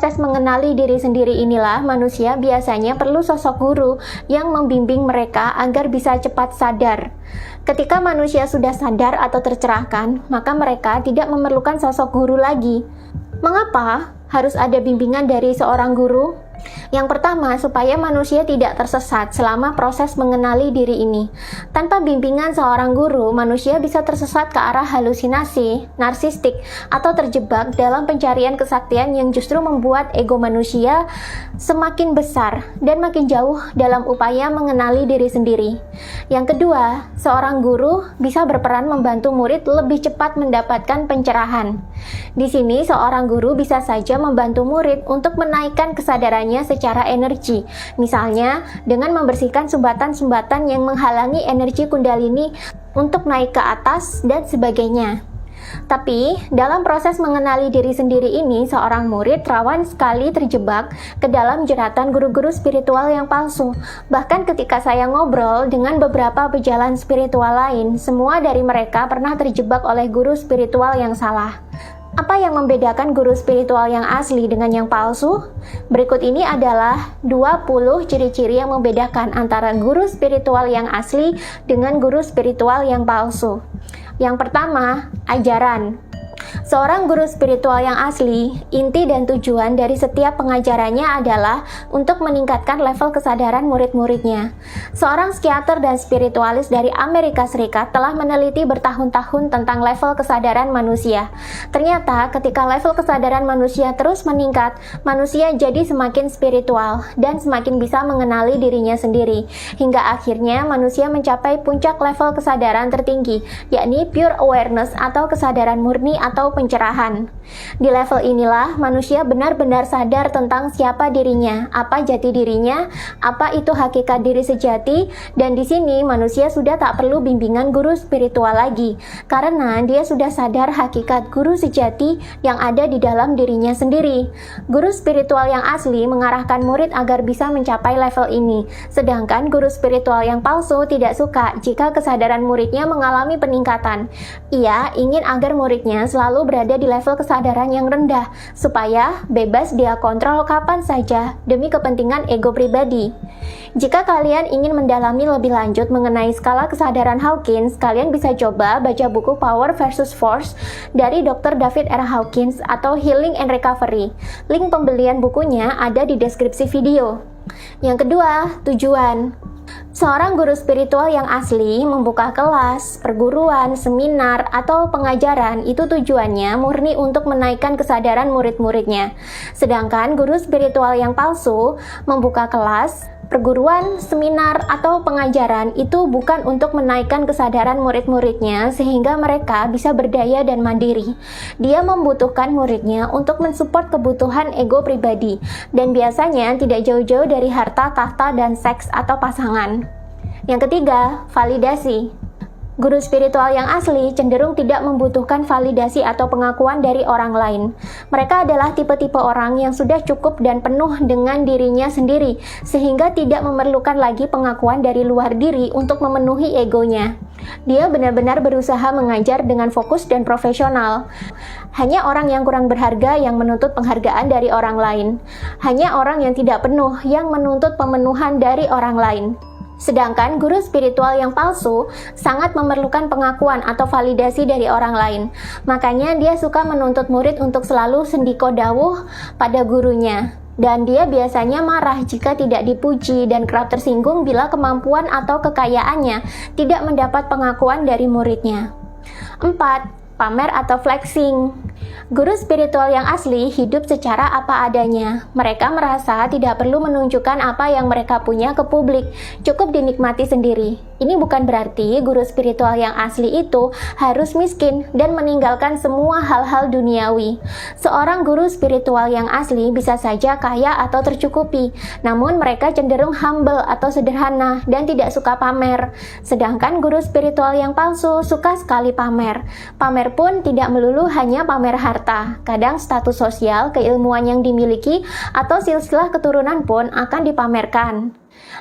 proses mengenali diri sendiri inilah manusia biasanya perlu sosok guru yang membimbing mereka agar bisa cepat sadar. Ketika manusia sudah sadar atau tercerahkan, maka mereka tidak memerlukan sosok guru lagi. Mengapa harus ada bimbingan dari seorang guru? Yang pertama, supaya manusia tidak tersesat selama proses mengenali diri ini. Tanpa bimbingan seorang guru, manusia bisa tersesat ke arah halusinasi, narsistik, atau terjebak dalam pencarian kesaktian yang justru membuat ego manusia semakin besar dan makin jauh dalam upaya mengenali diri sendiri. Yang kedua, seorang guru bisa berperan membantu murid lebih cepat mendapatkan pencerahan. Di sini, seorang guru bisa saja membantu murid untuk menaikkan kesadarannya secara energi, misalnya dengan membersihkan sumbatan-sumbatan yang menghalangi energi kundalini untuk naik ke atas dan sebagainya. Tapi, dalam proses mengenali diri sendiri ini, seorang murid rawan sekali terjebak ke dalam jeratan guru-guru spiritual yang palsu. Bahkan ketika saya ngobrol dengan beberapa pejalan spiritual lain, semua dari mereka pernah terjebak oleh guru spiritual yang salah. Apa yang membedakan guru spiritual yang asli dengan yang palsu? Berikut ini adalah 20 ciri-ciri yang membedakan antara guru spiritual yang asli dengan guru spiritual yang palsu. Yang pertama, ajaran. Seorang guru spiritual yang asli, inti dan tujuan dari setiap pengajarannya adalah untuk meningkatkan level kesadaran murid-muridnya. Seorang psikiater dan spiritualis dari Amerika Serikat telah meneliti bertahun-tahun tentang level kesadaran manusia. Ternyata ketika level kesadaran manusia terus meningkat, manusia jadi semakin spiritual dan semakin bisa mengenali dirinya sendiri. Hingga akhirnya manusia mencapai puncak level kesadaran tertinggi, yakni pure awareness atau kesadaran murni atau pencerahan. Di level inilah manusia benar-benar sadar tentang siapa dirinya, apa jati dirinya, apa itu hakikat diri sejati, dan di sini manusia sudah tak perlu bimbingan guru spiritual lagi, karena dia sudah sadar hakikat guru sejati yang ada di dalam dirinya sendiri. Guru spiritual yang asli mengarahkan murid agar bisa mencapai level ini, sedangkan guru spiritual yang palsu tidak suka jika kesadaran muridnya mengalami peningkatan. Ia ingin agar muridnya selalu berada di level kesadaran yang rendah, supaya bebas dia kontrol kapan saja demi kepentingan ego pribadi. Jika kalian ingin mendalami lebih lanjut mengenai skala kesadaran Hawkins, kalian bisa coba baca buku Power versus Force dari Dr. David R. Hawkins atau Healing and Recovery. Link pembelian bukunya ada di deskripsi video. Yang kedua, tujuan. Seorang guru spiritual yang asli membuka kelas, perguruan, seminar, atau pengajaran itu tujuannya murni untuk menaikkan kesadaran murid-muridnya. Sedangkan guru spiritual yang palsu membuka kelas, perguruan, seminar, atau pengajaran itu bukan untuk menaikkan kesadaran murid-muridnya sehingga mereka bisa berdaya dan mandiri. Dia membutuhkan muridnya untuk mensupport kebutuhan ego pribadi dan biasanya tidak jauh-jauh dari harta, tahta, dan seks atau pasangan. Yang ketiga, validasi. Guru spiritual yang asli cenderung tidak membutuhkan validasi atau pengakuan dari orang lain. Mereka adalah tipe-tipe orang yang sudah cukup dan penuh dengan dirinya sendiri, sehingga tidak memerlukan lagi pengakuan dari luar diri untuk memenuhi egonya. Dia benar-benar berusaha mengajar dengan fokus dan profesional. Hanya orang yang kurang berharga yang menuntut penghargaan dari orang lain. Hanya orang yang tidak penuh yang menuntut pemenuhan dari orang lain. Sedangkan guru spiritual yang palsu sangat memerlukan pengakuan atau validasi dari orang lain. Makanya dia suka menuntut murid untuk selalu sendiko dawuh pada gurunya. Dan dia biasanya marah jika tidak dipuji dan kerap tersinggung bila kemampuan atau kekayaannya tidak mendapat pengakuan dari muridnya. 4. Pamer atau flexing. Guru spiritual yang asli hidup secara apa adanya. Mereka merasa tidak perlu menunjukkan apa yang mereka punya ke publik, cukup dinikmati sendiri. Ini bukan berarti guru spiritual yang asli itu harus miskin dan meninggalkan semua hal-hal duniawi. Seorang guru spiritual yang asli bisa saja kaya atau tercukupi, namun mereka cenderung humble atau sederhana dan tidak suka pamer. Sedangkan guru spiritual yang palsu suka sekali pamer. Pamer pun tidak melulu hanya pamer harta. Kadang status sosial, keilmuan yang dimiliki, atau silsilah keturunan pun akan dipamerkan.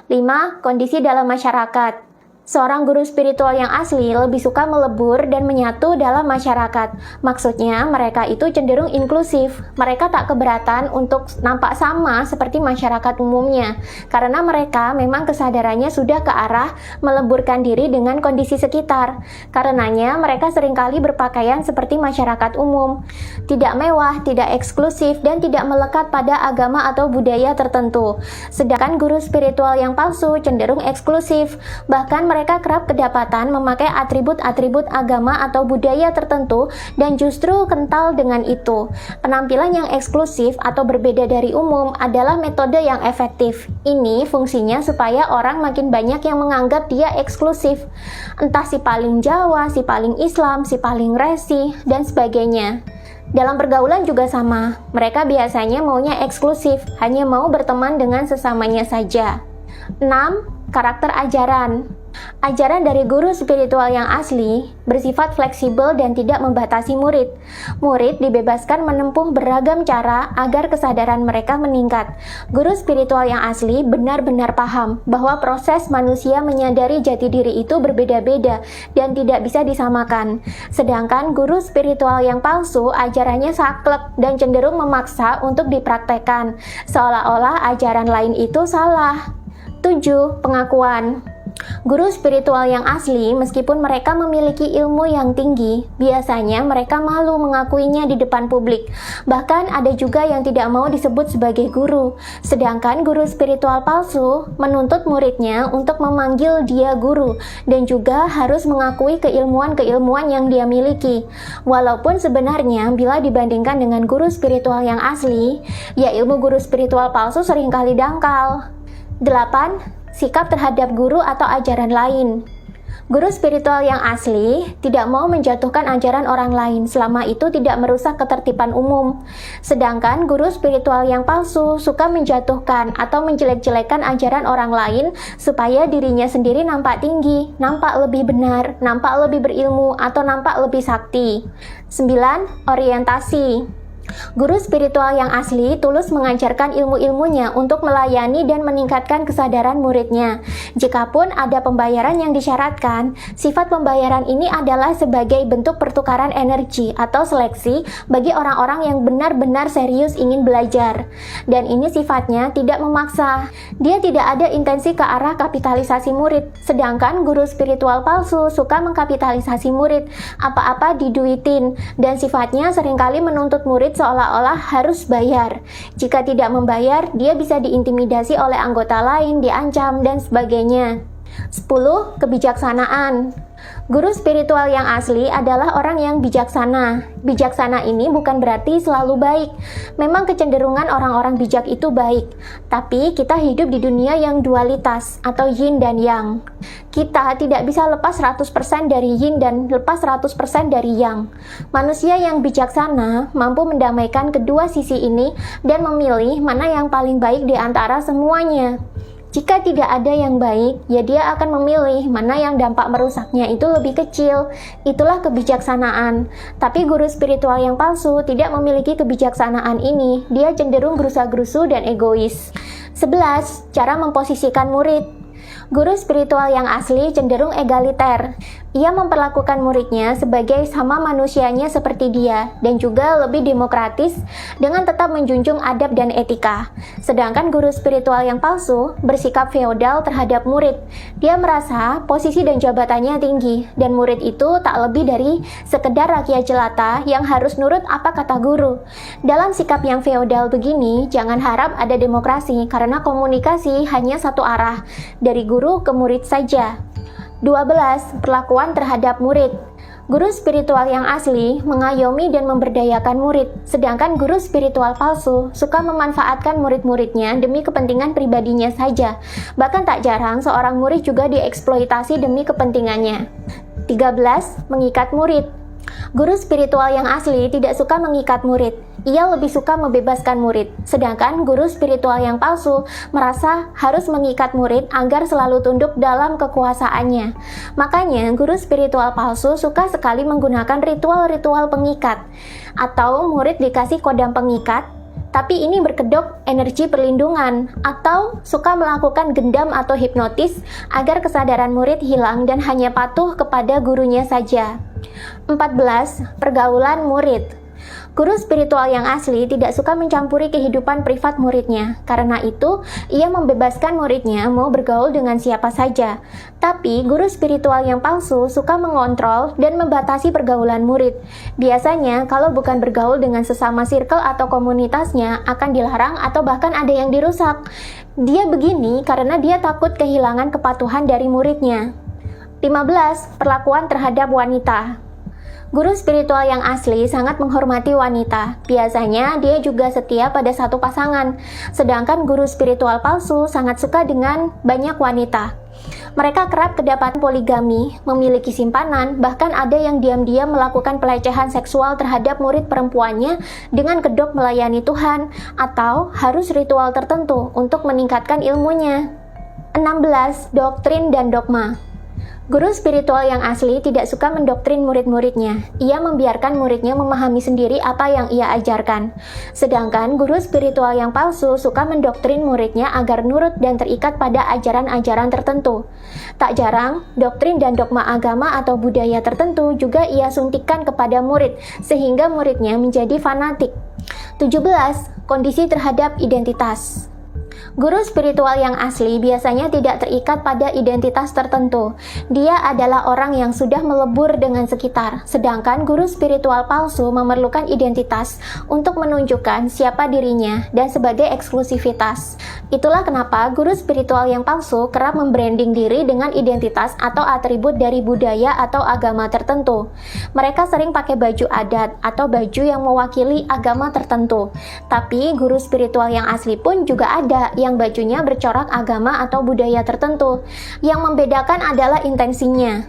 5. Kondisi dalam masyarakat. Seorang guru spiritual yang asli lebih suka melebur dan menyatu dalam masyarakat. Maksudnya, mereka itu cenderung inklusif. Mereka tak keberatan untuk nampak sama seperti masyarakat umumnya, karena mereka memang kesadarannya sudah ke arah meleburkan diri dengan kondisi sekitar. Karenanya, mereka seringkali berpakaian seperti masyarakat umum. Tidak mewah, tidak eksklusif, dan tidak melekat pada agama atau budaya tertentu. Sedangkan guru spiritual yang palsu cenderung eksklusif. Bahkan mereka kerap kedapatan memakai atribut-atribut agama atau budaya tertentu dan justru kental dengan itu. Penampilan yang eksklusif atau berbeda dari umum adalah metode yang efektif. Ini fungsinya supaya orang makin banyak yang menganggap dia eksklusif. Entah si paling Jawa, si paling Islam, si paling resi, dan sebagainya. Dalam pergaulan juga sama. Mereka biasanya maunya eksklusif, hanya mau berteman dengan sesamanya saja. 6. Karakter ajaran. Ajaran dari guru spiritual yang asli bersifat fleksibel dan tidak membatasi murid. Murid dibebaskan menempuh beragam cara agar kesadaran mereka meningkat. Guru spiritual yang asli benar-benar paham bahwa proses manusia menyadari jati diri itu berbeda-beda dan tidak bisa disamakan. Sedangkan guru spiritual yang palsu ajarannya saklek dan cenderung memaksa untuk dipraktekkan, seolah-olah ajaran lain itu salah. 7. Pengakuan. Guru spiritual yang asli, meskipun mereka memiliki ilmu yang tinggi, biasanya mereka malu mengakuinya di depan publik. Bahkan ada juga yang tidak mau disebut sebagai guru. Sedangkan guru spiritual palsu menuntut muridnya untuk memanggil dia guru dan juga harus mengakui keilmuan-keilmuan yang dia miliki. Walaupun sebenarnya bila dibandingkan dengan guru spiritual yang asli, ya ilmu guru spiritual palsu seringkali dangkal. 8. Sikap terhadap guru atau ajaran lain. Guru spiritual yang asli tidak mau menjatuhkan ajaran orang lain selama itu tidak merusak ketertiban umum. Sedangkan guru spiritual yang palsu suka menjatuhkan atau menjelek-jelekan ajaran orang lain supaya dirinya sendiri nampak tinggi, nampak lebih benar, nampak lebih berilmu, atau nampak lebih sakti. 9. Orientasi. Guru spiritual yang asli tulus mengajarkan ilmu-ilmunya untuk melayani dan meningkatkan kesadaran muridnya. Jikapun ada pembayaran yang disyaratkan, sifat pembayaran ini adalah sebagai bentuk pertukaran energi atau seleksi bagi orang-orang yang benar-benar serius ingin belajar. Dan ini sifatnya tidak memaksa. Dia tidak ada intensi ke arah kapitalisasi murid, sedangkan guru spiritual palsu suka mengkapitalisasi murid, apa-apa diduitin, dan sifatnya seringkali menuntut murid seolah-olah harus bayar. Jika tidak membayar, dia bisa diintimidasi oleh anggota lain, diancam, dan sebagainya. 10. Kebijaksanaan. Guru spiritual yang asli adalah orang yang bijaksana. Bijaksana ini bukan berarti selalu baik. Memang kecenderungan orang-orang bijak itu baik. Tapi kita hidup di dunia yang dualitas atau yin dan yang. Kita tidak bisa lepas 100% dari yin dan lepas 100% dari yang. Manusia yang bijaksana mampu mendamaikan kedua sisi ini dan memilih mana yang paling baik di antara semuanya. Jika tidak ada yang baik, ya dia akan memilih mana yang dampak merusaknya itu lebih kecil. Itulah kebijaksanaan. Tapi guru spiritual yang palsu tidak memiliki kebijaksanaan ini. Dia cenderung gerusa-gerusu dan egois. 11. Cara memposisikan murid. Guru spiritual yang asli cenderung egaliter. Ia memperlakukan muridnya sebagai sama manusianya seperti dia dan juga lebih demokratis dengan tetap menjunjung adab dan etika. Sedangkan guru spiritual yang palsu bersikap feodal terhadap murid. Dia merasa posisi dan jabatannya tinggi dan murid itu tak lebih dari sekedar rakyat jelata yang harus nurut apa kata guru. Dalam sikap yang feodal begini, jangan harap ada demokrasi karena komunikasi hanya satu arah, dari guru ke murid saja. 12. Perlakuan terhadap murid. Guru spiritual yang asli mengayomi dan memberdayakan murid, sedangkan guru spiritual palsu suka memanfaatkan murid-muridnya demi kepentingan pribadinya saja. Bahkan tak jarang seorang murid juga dieksploitasi demi kepentingannya. 13. Mengikat murid. Guru spiritual yang asli tidak suka mengikat murid. Ia lebih suka membebaskan murid. Sedangkan guru spiritual yang palsu merasa harus mengikat murid agar selalu tunduk dalam kekuasaannya. Makanya guru spiritual palsu suka sekali menggunakan ritual-ritual pengikat. Atau murid dikasih kodam pengikat, tapi ini berkedok energi perlindungan atau suka melakukan gendam atau hipnotis agar kesadaran murid hilang dan hanya patuh kepada gurunya saja. 14. Pergaulan murid. Guru spiritual yang asli tidak suka mencampuri kehidupan privat muridnya. Karena itu, ia membebaskan muridnya mau bergaul dengan siapa saja. Tapi, guru spiritual yang palsu suka mengontrol dan membatasi pergaulan murid. Biasanya, kalau bukan bergaul dengan sesama circle atau komunitasnya, akan dilarang atau bahkan ada yang dirusak. Dia begini karena dia takut kehilangan kepatuhan dari muridnya. 15. Perlakuan terhadap wanita. Guru spiritual yang asli sangat menghormati wanita. Biasanya dia juga setia pada satu pasangan. Sedangkan guru spiritual palsu sangat suka dengan banyak wanita. Mereka kerap kedapatan poligami, memiliki simpanan, bahkan ada yang diam-diam melakukan pelecehan seksual terhadap murid perempuannya dengan kedok melayani Tuhan atau harus ritual tertentu untuk meningkatkan ilmunya. 16. Doktrin dan dogma. Guru spiritual yang asli tidak suka mendoktrin murid-muridnya. Ia membiarkan muridnya memahami sendiri apa yang ia ajarkan. Sedangkan guru spiritual yang palsu suka mendoktrin muridnya agar nurut dan terikat pada ajaran-ajaran tertentu. Tak jarang, doktrin dan dogma agama atau budaya tertentu juga ia suntikkan kepada murid, sehingga muridnya menjadi fanatik. 17. Kondisi terhadap identitas. Guru spiritual yang asli biasanya tidak terikat pada identitas tertentu. Dia adalah orang yang sudah melebur dengan sekitar, sedangkan guru spiritual palsu memerlukan identitas untuk menunjukkan siapa dirinya dan sebagai eksklusivitas. Itulah kenapa guru spiritual yang palsu kerap membranding diri dengan identitas atau atribut dari budaya atau agama tertentu. Mereka sering pakai baju adat atau baju yang mewakili agama tertentu. Tapi guru spiritual yang asli pun juga ada yang bajunya bercorak agama atau budaya tertentu. Yang membedakan adalah intensinya.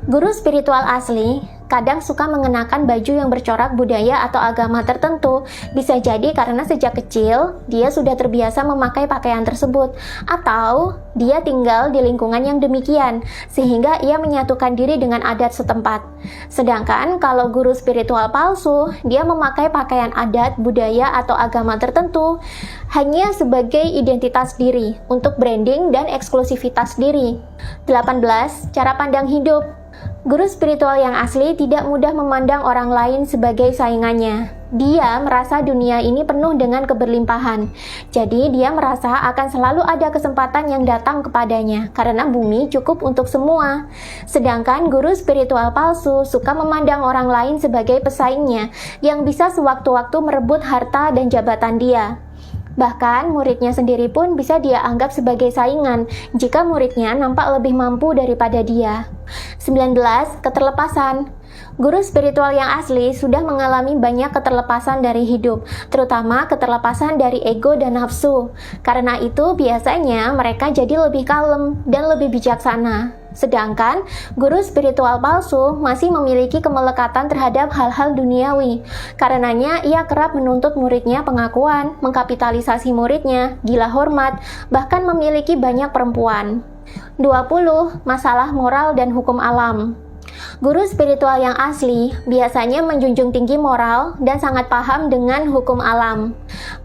Guru spiritual asli kadang suka mengenakan baju yang bercorak budaya atau agama tertentu. Bisa jadi karena sejak kecil dia sudah terbiasa memakai pakaian tersebut, atau dia tinggal di lingkungan yang demikian sehingga ia menyatukan diri dengan adat setempat. Sedangkan kalau guru spiritual palsu, dia memakai pakaian adat, budaya atau agama tertentu hanya sebagai identitas diri untuk branding dan eksklusivitas diri. 18. Cara pandang hidup. Guru spiritual yang asli tidak mudah memandang orang lain sebagai saingannya. Dia merasa dunia ini penuh dengan keberlimpahan. Jadi dia merasa akan selalu ada kesempatan yang datang kepadanya karena bumi cukup untuk semua. Sedangkan guru spiritual palsu suka memandang orang lain sebagai pesaingnya yang bisa sewaktu-waktu merebut harta dan jabatan dia. Bahkan muridnya sendiri pun bisa dia anggap sebagai saingan jika muridnya nampak lebih mampu daripada dia. 19. Keterlepasan. Guru spiritual yang asli sudah mengalami banyak keterlepasan dari hidup, terutama keterlepasan dari ego dan nafsu. Karena itu biasanya mereka jadi lebih kalem dan lebih bijaksana. Sedangkan guru spiritual palsu masih memiliki kemelekatan terhadap hal-hal duniawi. Karenanya ia kerap menuntut muridnya pengakuan, mengkapitalisasi muridnya, gila hormat, bahkan memiliki banyak perempuan. 20. Masalah moral dan hukum alam. Guru spiritual yang asli biasanya menjunjung tinggi moral dan sangat paham dengan hukum alam.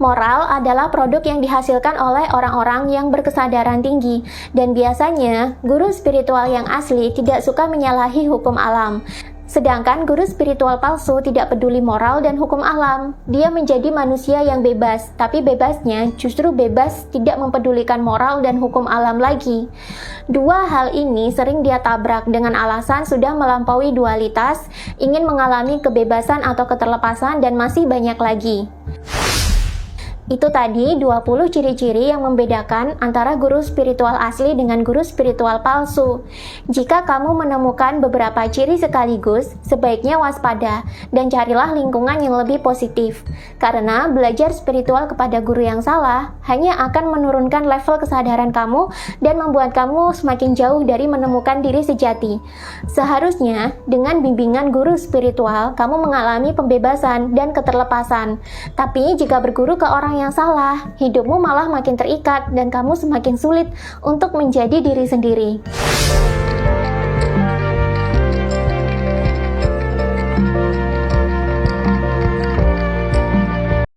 Moral adalah produk yang dihasilkan oleh orang-orang yang berkesadaran tinggi, dan biasanya guru spiritual yang asli tidak suka menyalahi hukum alam. Sedangkan guru spiritual palsu tidak peduli moral dan hukum alam. Dia menjadi manusia yang bebas, tapi bebasnya justru bebas tidak mempedulikan moral dan hukum alam lagi. Dua hal ini sering dia tabrak dengan alasan sudah melampaui dualitas, ingin mengalami kebebasan atau keterlepasan, dan masih banyak lagi. Itu tadi 20 ciri-ciri yang membedakan antara guru spiritual asli dengan guru spiritual palsu. Jika kamu menemukan beberapa ciri sekaligus, sebaiknya waspada dan carilah lingkungan yang lebih positif. Karena belajar spiritual kepada guru yang salah hanya akan menurunkan level kesadaran kamu dan membuat kamu semakin jauh dari menemukan diri sejati. Seharusnya dengan bimbingan guru spiritual, kamu mengalami pembebasan dan keterlepasan. Tapi jika berguru ke orang yang salah, hidupmu malah makin terikat dan kamu semakin sulit untuk menjadi diri sendiri.